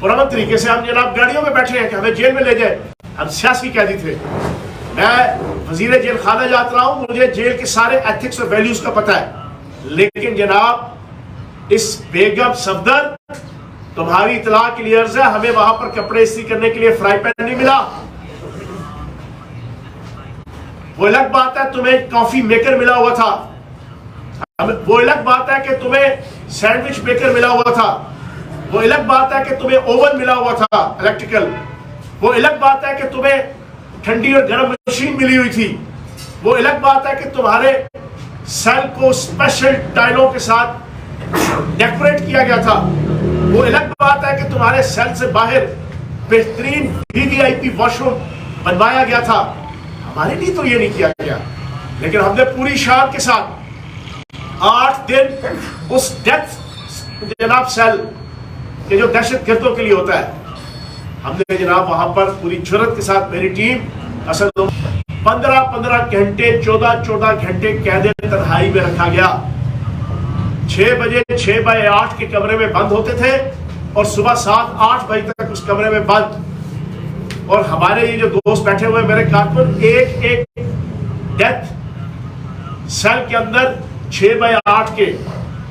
پرامن طریقے سے ہم جناب گاڑیوں میں بیٹھے ہیں کہ ہمیں جیل میں لے جائے. ہم سیاسی قیدی تھے. میں وزیر جیل خانہ جاتا رہا ہوں, مجھے جیل کے سارے ایتھکس اور ویلیوز کا پتہ ہے. لیکن جناب اس بیگم صفدر, تمہاری اطلاع کے لیے عرض ہے, ہمیں وہاں پر کپڑے استری کرنے کے لیے فرائی پین نہیں ملا. وہ الگ بات ہے تمہیں کافی میکر ملا ہوا تھا, وہ الگ بات ہے کہ تمہیں سینڈوچ میکر ملا ہوا تھا, وہ الگ بات ہے کہ تمہیں اوون ملا ہوا تھا الیکٹریکل, وہ الگ بات ہے کہ تمہیں ٹھنڈی اور گرم مشین ملی ہوئی تھی, وہ الگ بات ہے کہ تمہارے سیل کو اسپیشل ٹائلوں کے ساتھ ڈیکوریٹ کیا گیا تھا, وہ الگ بات ہے کہ تمہارے سیل سے باہر بہترین VIP واش روم بنوایا گیا تھا. ہمارے لیے تو یہ نہیں کیا گیا, لیکن ہم نے پوری شان کے ساتھ 8 دن اس ڈیتھ جناب سیل کہ جو دہشت گردوں کے لیے ہوتا ہے, ہم نے جناب وہاں پر پوری جرت کے ساتھ میری ٹیم اصل 15 گھنٹے 14 گھنٹے قید تنہائی میں رکھا گیا. 6 بجے 6 بائی 8 کے کمرے میں بند ہوتے تھے اور صبح 7-8 بجے تک اس کمرے میں بند. اور ہمارے یہ جو دوست بیٹھے ہوئے میرے کارکن, ایک ڈیتھ سیل کے اندر 6 بائی 8 کے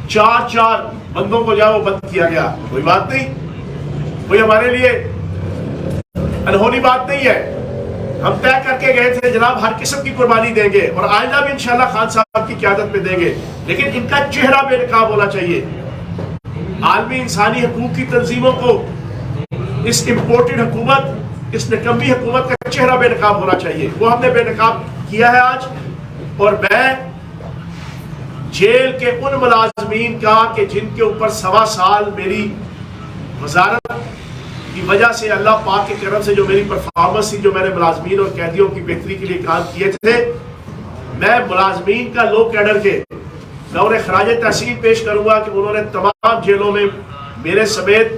4 بندوں کو جاؤ بند کیا گیا. کوئی بات نہیں, کوئی ہمارے لیے انہونی بات نہیں ہے. ہم طے کر کے گئے تھے جناب ہر قسم کی قربانی دیں گے اور آئندہ بھی انشاءاللہ خان صاحب کی قیادت میں دیں گے, لیکن ان کا چہرہ بے نقاب ہونا چاہیے. عالمی انسانی حقوق کی تنظیموں کو اس امپورٹڈ حکومت, اس نکمی حکومت کا چہرہ بے نقاب ہونا چاہیے. وہ ہم نے بے نقاب کیا ہے آج. اور میں جیل کے ان ملازمین کا کہ جن کے اوپر 1.25 سال میری وزارت کی وجہ سے اللہ پاک کے کرم سے جو میری پرفارمنس تھی, جو میں نے ملازمین اور قیدیوں کی بہتری کے لیے کام کیے تھے, میں ملازمین کا لو کیڈر کے میں انہیں خراج تحسین پیش کروں گا کہ انہوں نے تمام جیلوں میں میرے سمیت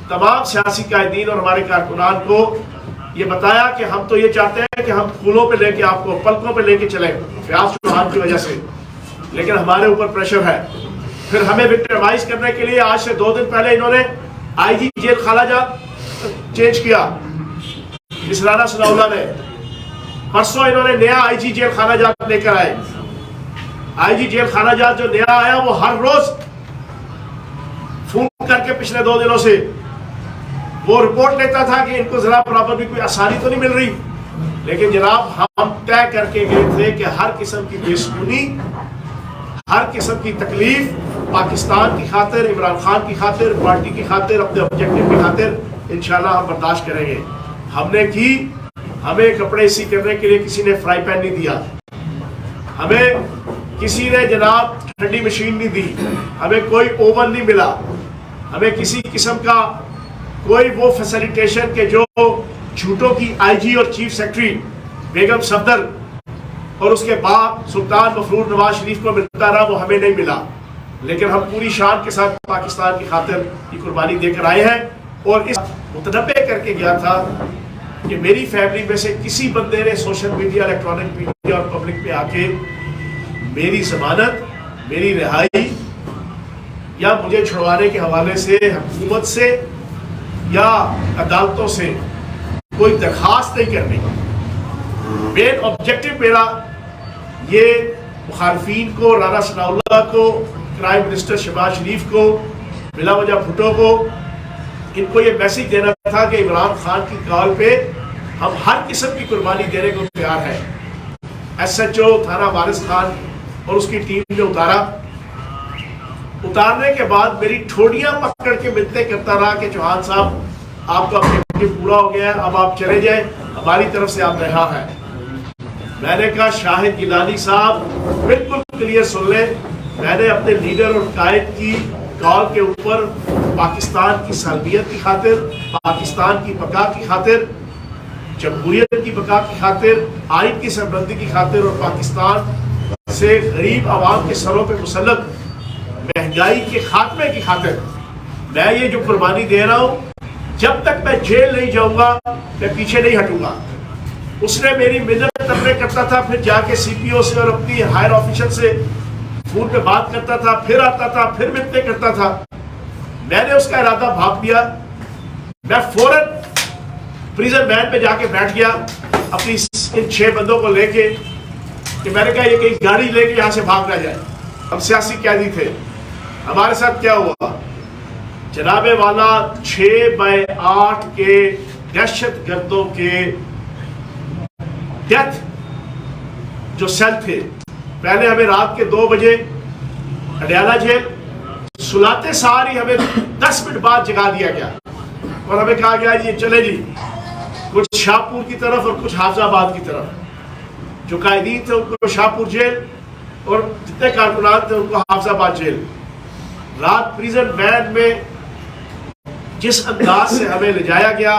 تمام سیاسی قائدین اور ہمارے کارکنان کو یہ بتایا کہ ہم تو یہ چاہتے ہیں کہ ہم پھولوں پہ لے کے آپ کو پلکوں پہ لے کے چلیں فیاض چوہان کی وجہ سے, لیکن ہمارے اوپر پریشر ہے. پھر ہمیں وکٹرمائز کرنے کے لیے آج سے 2 دن پہلے انہوں نے IG جیل خانہ جات چینج کیا. اس رانا ثناءاللہ نے پرسوں انہوں نے نیا IG جیل خانہ جات لے کر آئے. IG جیل خانہ جات جو نیا آیا وہ ہر روز فون کر کے پچھلے 2 دنوں سے وہ رپورٹ لیتا تھا کہ ان کو ذرا برابر بھی کوئی آسانی تو نہیں مل رہی. لیکن جناب ہم طے کر کے گئے تھے کہ ہر قسم کی بے سکونی, ہر قسم کی تکلیف پاکستان کی خاطر, عمران خان کی خاطر, پارٹی کی خاطر, اپنے آبجیکٹو کی خاطر انشاءاللہ ہم برداشت کریں گے. ہم نے کی, ہمیں کپڑے اسی کرنے کے لیے کسی نے فرائی پین نہیں دیا, ہمیں کسی نے جناب ٹھنڈی مشین نہیں دی, ہمیں کوئی اوون نہیں ملا, ہمیں کسی قسم کا کوئی وہ فیسیلیٹیشن کے جو جھوٹوں کی IG اور چیف سیکرٹری بیگم صفدر اور اس کے باپ سلطان مفرور نواز شریف کو ملتا رہا, وہ ہمیں نہیں ملا. لیکن ہم پوری شان کے ساتھ پاکستان کی خاطر کی قربانی دے کر آئے ہیں. اور اس متنبع کر کے گیا تھا کہ میری فیملی میں سے کسی بندے نے سوشل میڈیا, الیکٹرانک میڈیا اور پبلک پہ آ کے میری ضمانت, میری رہائی یا مجھے چھڑوانے کے حوالے سے حکومت سے یا عدالتوں سے کوئی درخواست نہیں کرنی. مین آبجیکٹو میرا یہ مخالفین کو, رانا ثناءاللہ کو, پرائم منسٹر شہباز شریف کو, بلا وجہ بھٹو کو, ان کو یہ میسج دینا تھا کہ عمران خان کی کال پہ ہم ہر قسم کی قربانی دینے کو تیار ہیں. SHO تھانہ وارث خان اور اس کی ٹیم نے اتارا. اتارنے کے بعد میری ٹھوڑیاں پکڑ کے منتیں کرتا رہا کہ چوہان صاحب آپ کا آبجیکٹو پورا ہو گیا ہے, اب آپ چلے جائیں, ہماری طرف سے آپ رہا ہیں. میں نے کہا شاہد گیلانی صاحب بالکل کلیئر سن لیں, میں نے اپنے لیڈر اور قائد کی کال کے اوپر پاکستان کی سالمیت کی خاطر, پاکستان کی بقا کی خاطر, جمہوریت کی بقا کی خاطر, آئین کی سربلندی کی خاطر اور پاکستان سے غریب عوام کے سروں پہ مسلط مہنگائی کے خاتمے کی خاطر میں یہ جو قربانی دے رہا ہوں, جب تک میں جیل نہیں جاؤں گا میں پیچھے نہیں ہٹوں گا. اس نے میری منت تمنے کرتا تھا, پھر جا کے CPO سے اور اپنی ہائر آفیشر سے فون پہ بات کرتا تھا, پھر آتا تھا, پھر منتیں کرتا تھا. میں نے اس کا ارادہ بھاپ دیا میں فوراً پریزن وین پہ جا کے بیٹھ گیا اپنی ان 6 بندوں کو لے کے کہ میں نے کہا یہ کہیں گاڑی لے کے یہاں سے بھاگ نہ جائے. ہم سیاسی قیدی تھے. ہمارے ساتھ کیا ہوا جناب والا 6/8 کے دہشت گردوں کے ڈیتھ جو سیل تھے پہلے ہمیں رات کے 2 بجے اڈیالہ جیل سلاتے ساری ہمیں 10 منٹ بعد جگا دیا گیا اور ہمیں کہا گیا یہ چلے جی کچھ شاہپور کی طرف اور کچھ حافظ آباد کی طرف. جو قائدین تھے ان کو شاہپور جیل اور جتنے کارکنان تھے ان کو حافظ آباد جیل. رات پریزن وین میں جس انداز سے ہمیں لے جایا گیا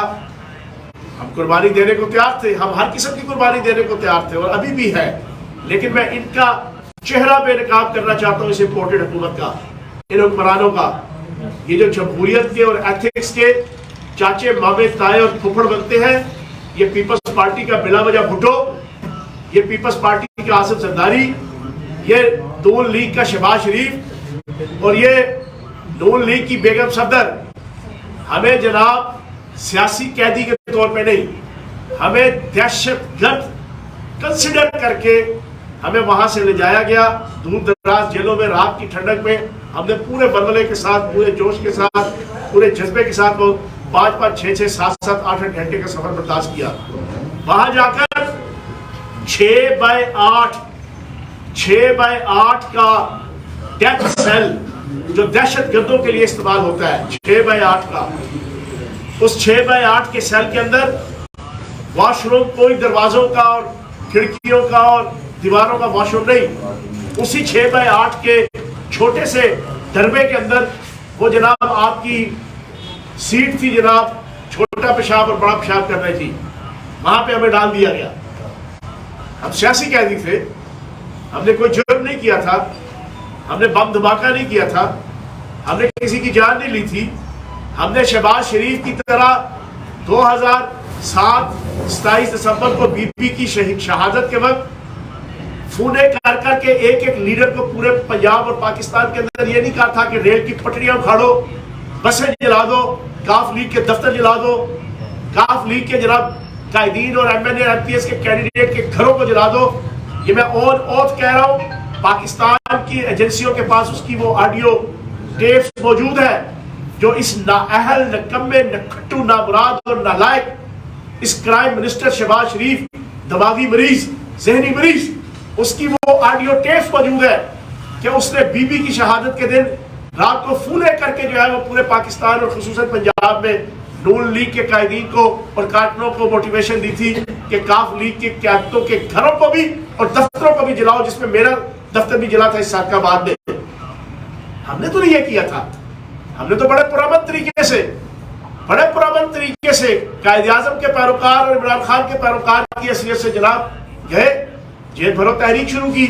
ہم قربانی دینے کو تیار تھے. ہم ہر قسم کی قربانی دینے کو تیار تھے اور ابھی بھی ہے. لیکن میں ان کا چہرہ بے نقاب کرنا چاہتا ہوں اس امپورٹڈ حکومت کا, ان حکمرانوں کا. یہ جو جمہوریت کے اور ایتھکس کے چاچے مامے تائے اور پھپھڑ بنتے ہیں, یہ پیپلز پارٹی کا بلا وجہ بھٹو, یہ پیپلز پارٹی کا آصف زرداری, یہ نون لیگ کا شہباز شریف اور یہ نون لیگ کی بیگم صفدر ہمیں جناب سیاسی قیدی کے طور پہ نہیں, ہمیں دہشت گرد کنسیڈر کر کے ہمیں وہاں سے لے جایا گیا. دور دراز جیلوں میں رات کی ٹھنڈک میں ہم نے پورے بلبلے کے ساتھ, پورے جوش کے ساتھ, پورے جذبے کے ساتھ 5-5, 6-6, 7-7, 8-8 گھنٹے کا سفر برداشت کیا. وہاں جا کر 6/8 کا ڈیتھ سیل جو دہشت گردوں کے لیے استعمال ہوتا ہے 6/8 کا, اس 6/8 کے سیل کے اندر واش روم کوئی دروازوں کا اور کھڑکیوں کا اور دیواروں کا واش روم نہیں. اسی 6/8 کے چھوٹے سے ڈربے کے اندر وہ جناب آپ کی سیٹ تھی جناب, چھوٹا پیشاب اور بڑا پیشاب کر رہی تھی, وہاں پہ ہمیں ڈال دیا گیا. ہم سیاسی قیدی تھے, ہم نے کوئی جرم نہیں کیا تھا, ہم نے بم دھماکہ نہیں کیا تھا, ہم نے کسی کی جان نہیں لی تھی. ہم نے شہباز شریف کی طرح 2007 27 دسمبر کو بی پی کی شہادت کے وقت فونے کر کے ایک لیڈر کو پورے پنجاب اور پاکستان کے اندر یہ نہیں کہا تھا کہ ریل کی پٹریاں اکھاڑو, بسیں جلا دو, کاف لیگ کے دفتر جلا دو, کاف لیگ کے جناب قائدین اور M N A M P S کے کینڈیڈیٹ کے گھروں کو جلا دو. یہ میں اوتھ کہہ رہا ہوں, پاکستان کی ایجنسیوں کے پاس اس کی وہ آڈیو ٹیپس موجود ہے جو اس نااہل, نکمے, نکھٹو, نامراد اور نالائق اس کرائم منسٹر شہباز شریف, دماغی مریض, ذہنی مریض, اس کی وہ آڈیو ٹیپس موجود ہے کہ اس نے بی بی کی شہادت کے دن رات کو فونے کر کے جو ہے وہ پورے پاکستان اور خصوصاً پنجاب میں نون لیگ کے قائدین کو اور کارکنوں کو موٹیویشن دی تھی کہ کاف لیگ کے قیادتوں کے گھروں کو بھی اور دفتروں کو بھی جلاؤ, جس میں میرا دفتر بھی جلا تھا اس صادقہ آباد میں. ہم نے تو نہیں یہ کیا تھا. ہم نے تو بڑے پرامن طریقے سے قائد اعظم کے پیروکار اور عمران خان کے پیروکار کی حیثیت سے جناب گئے, جیل بھرو تحریک شروع کی.